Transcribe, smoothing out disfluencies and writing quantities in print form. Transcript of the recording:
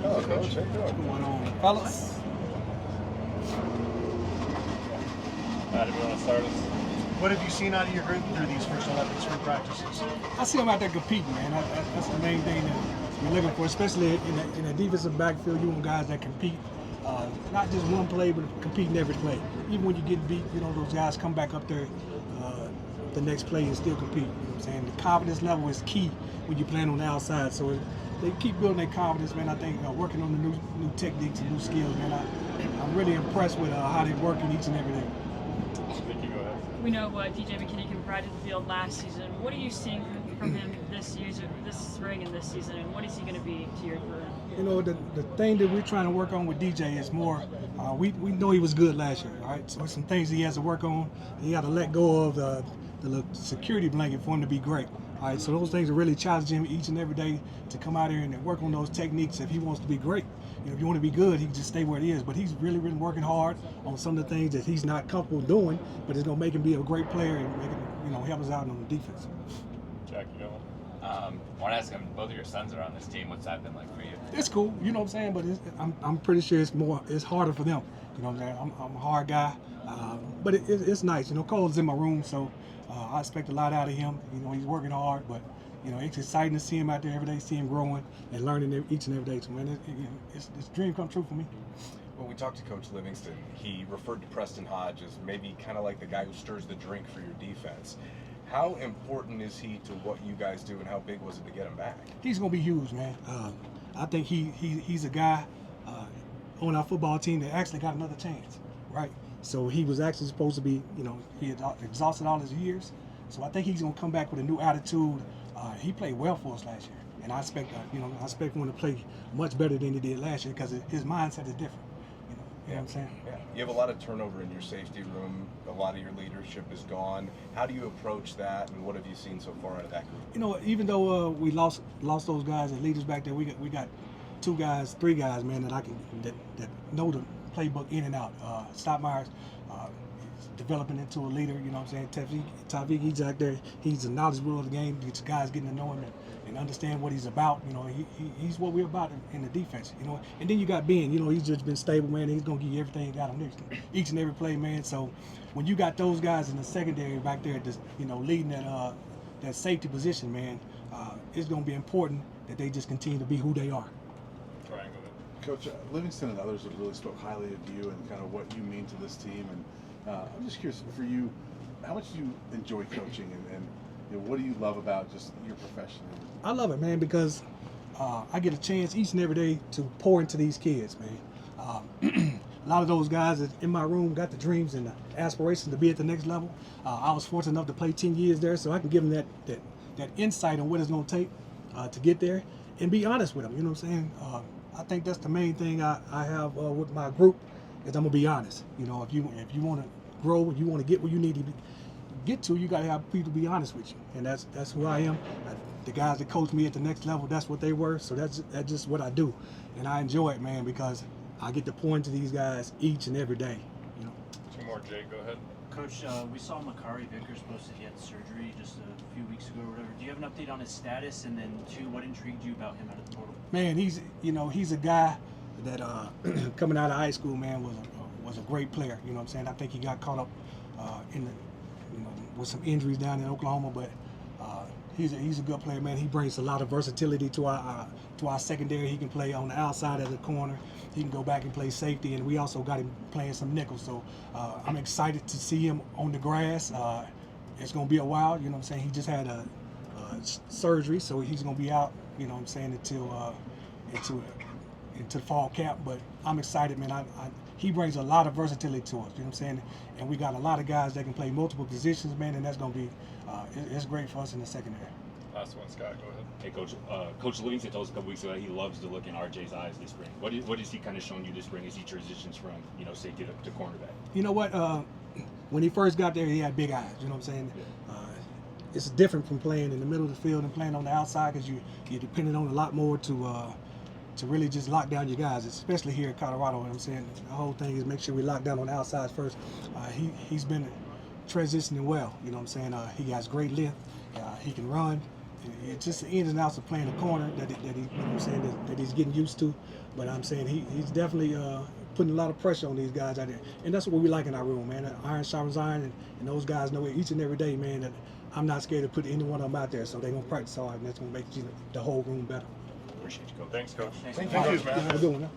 Hello, Coach. How you doing? What's going on, fellas? Everyone want to start us? What have you seen out of your group through these first 11 spring practices? I see them out there competing, man. That's the main thing that we're looking for, especially in a defensive backfield. You want guys that compete, not just one play, but competing every play. Even when you get beat, those guys come back up there the next play and still compete. You know what I'm saying? The confidence level is key when you're playing on the outside. So they keep building their confidence, man. I think working on the new techniques and new skills, man. I'm really impressed with how they're working each and every day. Vicky, go ahead. We know what DJ McKinney can provide to the field last season. What are you seeing from him this spring and this season, and what is he going to be to your career? The thing that we're trying to work on with DJ is more, we know he was good last year, right? So some things he has to work on. He got to let go of the security blanket for him to be great. All right, so those things are really challenging him each and every day to come out here and work on those techniques if he wants to be great. If you want to be good, he can just stay where he is. But he's really working hard on some of the things that he's not comfortable doing, but it's going to make him be a great player and make it, help us out on the defense. Jack, you go. Want to ask him, both of your sons are on this team. What's that been like for you? It's cool, you know what I'm saying, but I'm pretty sure it's harder for them. You know what I'm saying? I'm a hard guy, but it's nice. Cole's in my room, so I expect a lot out of him. He's working hard, but it's exciting to see him out there every day, see him growing and learning each and every day. So man, it's a dream come true for me. When we talked to Coach Livingston, he referred to Preston Hodge as maybe kind of like the guy who stirs the drink for your defense. How important is he to what you guys do, and how big was it to get him back? He's going to be huge, man. I think he's a guy on our football team that actually got another chance, right? So he was actually supposed to be, he had exhausted all his years. So I think he's going to come back with a new attitude. He played well for us last year, and I expect him to play much better than he did last year because his mindset is different. You know what I'm saying? Yeah. You have a lot of turnover in your safety room. A lot of your leadership is gone. How do you approach that, and what have you seen so far out of that group? Even though we lost those guys as leaders back there, we got three guys, man, that know the playbook in and out. Stottmeyer's developing into a leader. You know what I'm saying? Tavik, he's out there. He's knowledgeable of the game. These guys getting to know him and understand what he's about. He's what we're about in the defense. And then you got Ben. He's just been stable, man. He's gonna give you everything he got on each and every play, man. So when you got those guys in the secondary back there, just leading that safety position, man, it's gonna be important that they just continue to be who they are. Triangle. Coach, Livingston and others have really spoke highly of you and kind of what you mean to this team. And I'm just curious, for you, how much do you enjoy coaching, and what do you love about just your profession? I love it, man, because I get a chance each and every day to pour into these kids, man. A lot of those guys that in my room got the dreams and the aspirations to be at the next level. I was fortunate enough to play 10 years there, so I can give them that insight on what it's going to take to get there and be honest with them. You know what I'm saying? I think that's the main thing I have with my group is I'm going to be honest. If you want to grow, you want to get where you need to get to, you got to have people be honest with you, and that's who I am. The guys that coach me at the next level, that's what they were. So that's just what I do, and I enjoy it, man, because I get to pour into these guys each and every day. Two more, Jay. Go ahead. Coach, we saw Makari Vickers posted he had surgery just a few weeks ago or whatever. Do you have an update on his status? And then two, what intrigued you about him out of the portal? Man, he's a guy that coming out of high school, man, was a great player. You know what I'm saying? I think he got caught up with some injuries down in Oklahoma, but he's a good player, man. He brings a lot of versatility to our secondary. He can play on the outside of the corner. He can go back and play safety, and we also got him playing some nickel. So I'm excited to see him on the grass. It's going to be a while. You know what I'm saying? He just had a surgery, so he's going to be out. You know what I'm saying until the fall camp. But I'm excited, man. He brings a lot of versatility to us. You know what I'm saying? And we got a lot of guys that can play multiple positions, man. And that's going to be it's great for us in the secondary. Last one, Scott. Go ahead. Hey, Coach. Coach Livingston told us a couple weeks ago that he loves to look in RJ's eyes this spring. What is he kind of showing you this spring as he transitions from safety to cornerback? You know what? When he first got there, he had big eyes. You know what I'm saying? Yeah. It's different from playing in the middle of the field and playing on the outside because you're dependent on a lot more to really just lock down your guys, especially here in Colorado. You know what I'm saying? The whole thing is make sure we lock down on the outside first. He's been transitioning well. You know what I'm saying? He has great length. He can run. it's just the ins and outs of playing the corner that he you know what I'm saying, that he's getting used to. But I'm saying he's definitely putting a lot of pressure on these guys out there, and that's what we like in our room, man. Iron sharpens iron, and those guys know it each and every day, man, that I'm not scared to put any one of them out there. So they're gonna practice hard, and that's gonna make the whole room better. Appreciate you, Coach. Thanks, Coach. Thanks. Thank Thank you. you, man. Have a good one, huh?